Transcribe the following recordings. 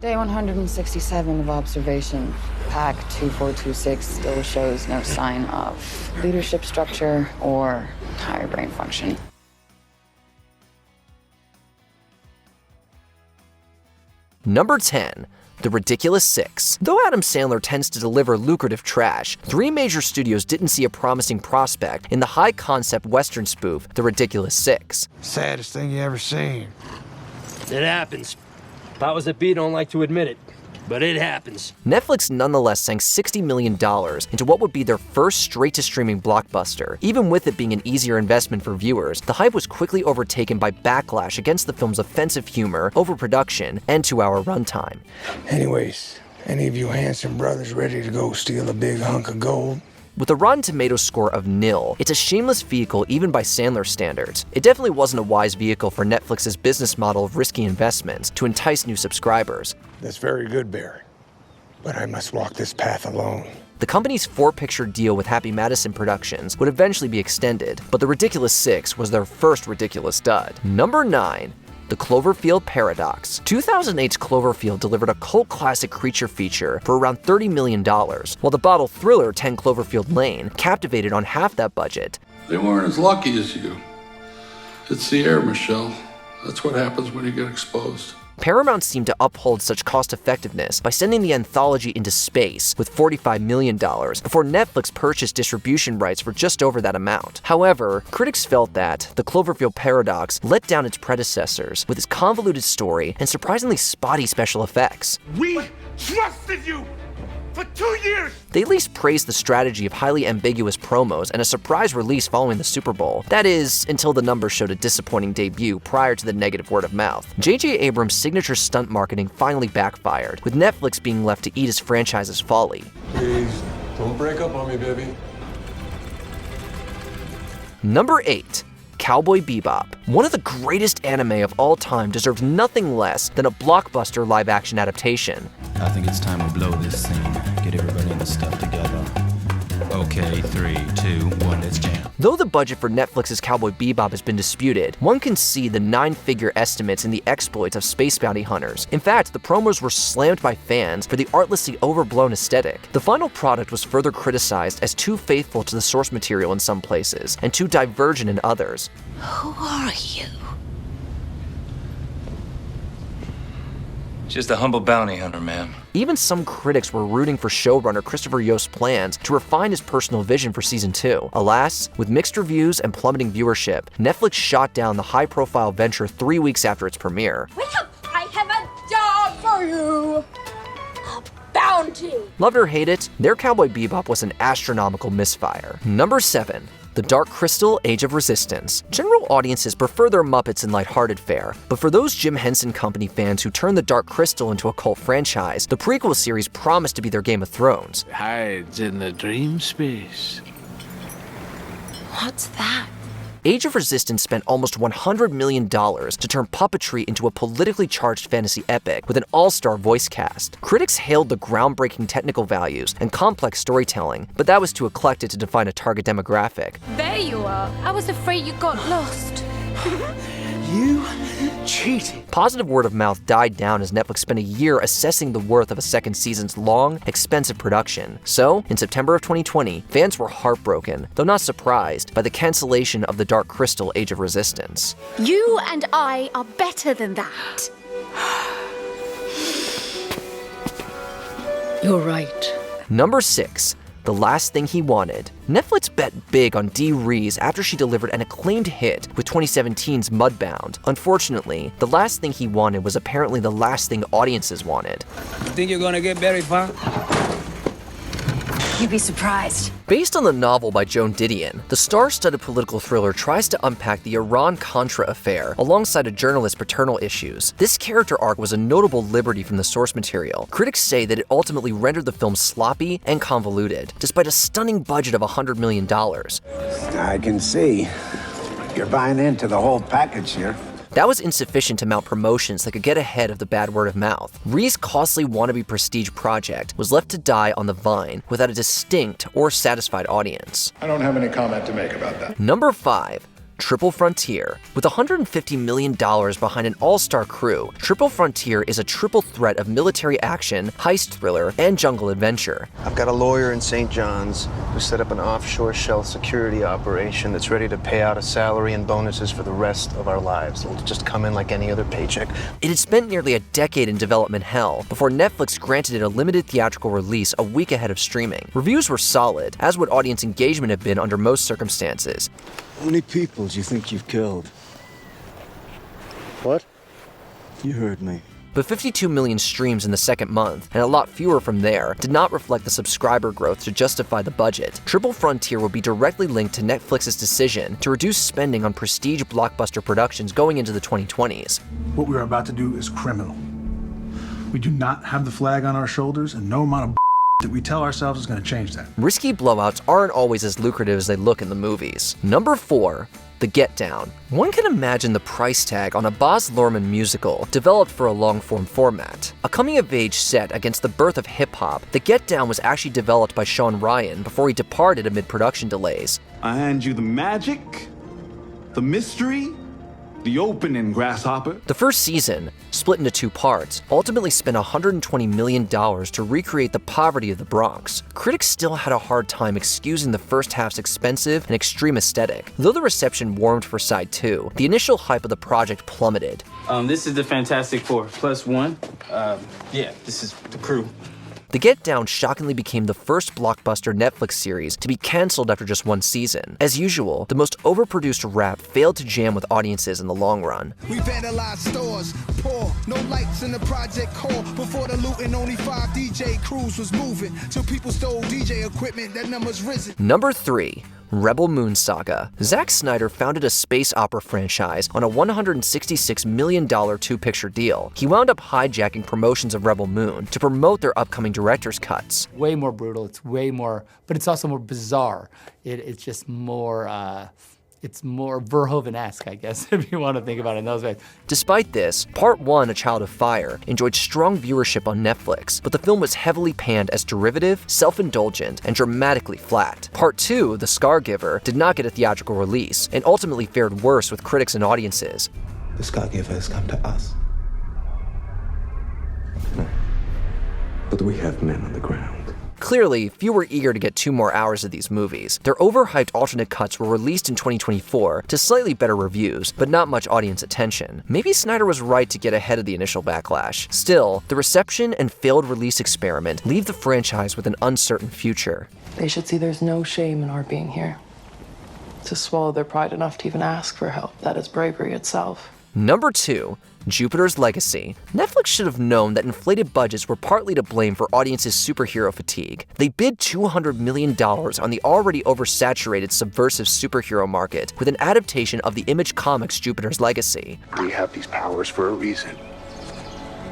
Day 167 of observation. Pack 2426 still shows no sign of leadership structure or higher brain function. Number 10. The Ridiculous Six. Though Adam Sandler tends to deliver lucrative trash, three major studios didn't see a promising prospect in the high-concept Western spoof, The Ridiculous Six. Saddest thing you ever seen. It happens. Powers that be don't like to admit it, but it happens. Netflix nonetheless sank $60 million into what would be their first straight-to-streaming blockbuster. Even with it being an easier investment for viewers, the hype was quickly overtaken by backlash against the film's offensive humor, overproduction, and 2-hour runtime. Anyways, any of you handsome brothers ready to go steal a big hunk of gold? With a Rotten Tomatoes score of 0, it's a shameless vehicle even by Sandler standards. It definitely wasn't a wise vehicle for Netflix's business model of risky investments to entice new subscribers. That's very good, Barry. But I must walk this path alone. The company's 4-picture deal with Happy Madison Productions would eventually be extended, but The Ridiculous Six was their first ridiculous dud. Number 9. The Cloverfield Paradox. 2008's Cloverfield delivered a cult classic creature feature for around $30 million, while the bottle thriller 10 Cloverfield Lane captivated on half that budget. They weren't as lucky as you. It's the air, Michelle. That's what happens when you get exposed. Paramount seemed to uphold such cost-effectiveness by sending the anthology into space with $45 million before Netflix purchased distribution rights for just over that amount. However, critics felt that The Cloverfield Paradox let down its predecessors with its convoluted story and surprisingly spotty special effects. We trusted you for 2 years! They at least praised the strategy of highly ambiguous promos and a surprise release following the Super Bowl. That is, until the numbers showed a disappointing debut prior to the negative word of mouth. J.J. Abrams' signature stunt marketing finally backfired, with Netflix being left to eat his franchise's folly. Please, don't break up on me, baby. Number 8. Cowboy Bebop. One of the greatest anime of all time deserves nothing less than a blockbuster live-action adaptation. I think it's time we blow this scene. Get everybody in the stuff together. Okay, 3, 2, 1, let's jam. Though the budget for Netflix's Cowboy Bebop has been disputed, one can see the 9-figure estimates in the exploits of space bounty hunters. In fact, the promos were slammed by fans for the artlessly overblown aesthetic. The final product was further criticized as too faithful to the source material in some places, and too divergent in others. Who are you? Just a humble bounty hunter, ma'am. Even some critics were rooting for showrunner Christopher Yost's plans to refine his personal vision for Season 2. Alas, with mixed reviews and plummeting viewership, Netflix shot down the high-profile venture 3 weeks after its premiere. I have a job for you! A bounty! Loved or hate it, their Cowboy Bebop was an astronomical misfire. Number 7. The Dark Crystal: Age of Resistance. General audiences prefer their Muppets and lighthearted fare, but for those Jim Henson Company fans who turned the Dark Crystal into a cult franchise, the prequel series promised to be their Game of Thrones. Hides in the dream space. What's that? Age of Resistance spent almost $100 million to turn puppetry into a politically charged fantasy epic with an all-star voice cast. Critics hailed the groundbreaking technical values and complex storytelling, but that was too eclectic to define a target demographic. There you are. I was afraid you got lost. You cheated. Positive word of mouth died down as Netflix spent a year assessing the worth of a second season's long, expensive production. So, in September of 2020, fans were heartbroken, though not surprised, by the cancellation of The Dark Crystal: Age of Resistance. You and I are better than that. You're right. Number 6. The Last Thing He Wanted. Netflix bet big on Dee Rees after she delivered an acclaimed hit with 2017's Mudbound. Unfortunately, The Last Thing He Wanted was apparently the last thing audiences wanted. You think you're gonna get Barry Pond? You'd be surprised. Based on the novel by Joan Didion, the star-studded political thriller tries to unpack the Iran-Contra affair alongside a journalist's paternal issues. This character arc was a notable liberty from the source material. Critics say that it ultimately rendered the film sloppy and convoluted, despite a stunning budget of $100 million. I can see. You're buying into the whole package here. That was insufficient to mount promotions that could get ahead of the bad word of mouth. Ree's costly wannabe prestige project was left to die on the vine without a distinct or satisfied audience. I don't have any comment to make about that. Number 5. Triple Frontier. With $150 million behind an all-star crew, Triple Frontier is a triple threat of military action, heist thriller, and jungle adventure. I've got a lawyer in St. John's who set up an offshore shell security operation that's ready to pay out a salary and bonuses for the rest of our lives. It'll just come in like any other paycheck. It had spent nearly a decade in development hell before Netflix granted it a limited theatrical release a week ahead of streaming. Reviews were solid, as would audience engagement have been under most circumstances. How many people do you think you've killed? What? You heard me. But 52 million streams in the second month, and a lot fewer from there, did not reflect the subscriber growth to justify the budget. Triple Frontier would be directly linked to Netflix's decision to reduce spending on prestige blockbuster productions going into the 2020s. What we are about to do is criminal. We do not have the flag on our shoulders, and no amount of that we tell ourselves is going to change that. Risky blowouts aren't always as lucrative as they look in the movies. Number 4. The Get Down. One can imagine the price tag on a Baz Luhrmann musical developed for a long-form format. A coming-of-age set against the birth of hip-hop, The Get Down was actually developed by Sean Ryan before he departed amid production delays. I hand you the magic, the mystery, the opening, grasshopper. The first season, split into 2 parts, ultimately spent $120 million to recreate the poverty of the Bronx. Critics still had a hard time excusing the first half's expensive and extreme aesthetic. Though the reception warmed for side 2, the initial hype of the project plummeted. This is the Fantastic Four, +1. Yeah, this is the crew. The Get Down shockingly became the first blockbuster Netflix series to be cancelled after just 1 season. As usual, the most overproduced rap failed to jam with audiences in the long run. We vandalized stores, poor, no lights in the project core. Before the looting, only 5 DJ crews was moving. Till people stole DJ equipment, that number's risen. Number 3. Rebel Moon Saga. Zack Snyder founded a space opera franchise on a $166 million 2-picture deal. He wound up hijacking promotions of Rebel Moon to promote their upcoming director's cuts. Way more brutal, it's way more, but it's also more bizarre. It's just more, it's more Verhoeven-esque, I guess, if you want to think about it in those ways. Despite this, Part 1, A Child of Fire, enjoyed strong viewership on Netflix, but the film was heavily panned as derivative, self-indulgent, and dramatically flat. Part 2, The Scargiver, did not get a theatrical release, and ultimately fared worse with critics and audiences. The Scargiver has come to us. But we have men on the ground. Clearly, few were eager to get 2 more hours of these movies. Their overhyped alternate cuts were released in 2024 to slightly better reviews, but not much audience attention. Maybe Snyder was right to get ahead of the initial backlash. Still, the reception and failed release experiment leave the franchise with an uncertain future. They should see there's no shame in our being here. To swallow their pride enough to even ask for help, that is bravery itself. Number 2. Jupiter's Legacy. Netflix should have known that inflated budgets were partly to blame for audiences' superhero fatigue. They bid $200 million on the already oversaturated subversive superhero market with an adaptation of the Image Comics' Jupiter's Legacy. We have these powers for a reason.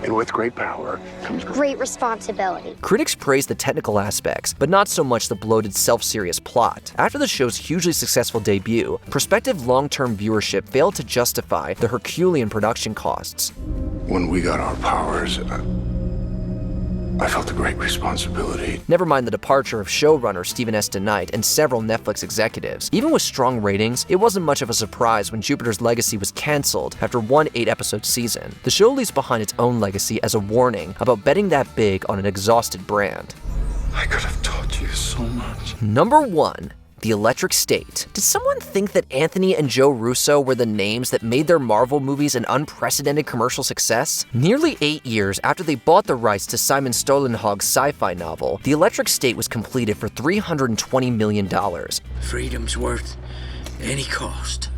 And with great power comes great responsibility. Critics praised the technical aspects, but not so much the bloated, self-serious plot. After the show's hugely successful debut, prospective long-term viewership failed to justify the Herculean production costs. When we got our powers, I felt a great responsibility. Never mind the departure of showrunner Stephen S. DeKnight and several Netflix executives. Even with strong ratings, it wasn't much of a surprise when Jupiter's Legacy was canceled after one 8-episode season. The show leaves behind its own legacy as a warning about betting that big on an exhausted brand. I could have taught you so much. Number 1. The Electric State. Did someone think that Anthony and Joe Russo were the names that made their Marvel movies an unprecedented commercial success? Nearly 8 years after they bought the rights to Simon Stålenhag's sci-fi novel, The Electric State was completed for $320 million. Freedom's worth any cost.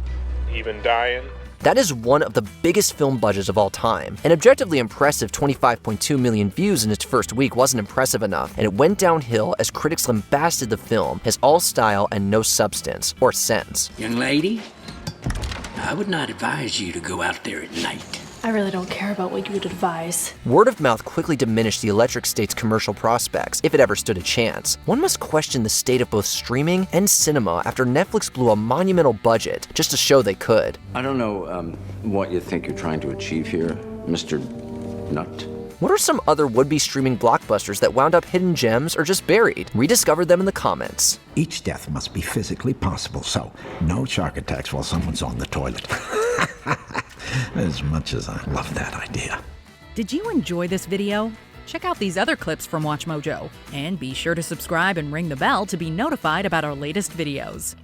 Even dying? That is one of the biggest film budgets of all time. An objectively impressive 25.2 million views in its first week wasn't impressive enough, and it went downhill as critics lambasted the film as all style and no substance or sense. Young lady, I would not advise you to go out there at night. I really don't care about what you would advise. Word of mouth quickly diminished the Electric State's commercial prospects, if it ever stood a chance. One must question the state of both streaming and cinema after Netflix blew a monumental budget just to show they could. I don't know what you think you're trying to achieve here, Mr. Nut. What are some other would-be streaming blockbusters that wound up hidden gems or just buried? Rediscover them in the comments. Each death must be physically possible, so no shark attacks while someone's on the toilet. As much as I love that idea. Did you enjoy this video? Check out these other clips from WatchMojo, and be sure to subscribe and ring the bell to be notified about our latest videos.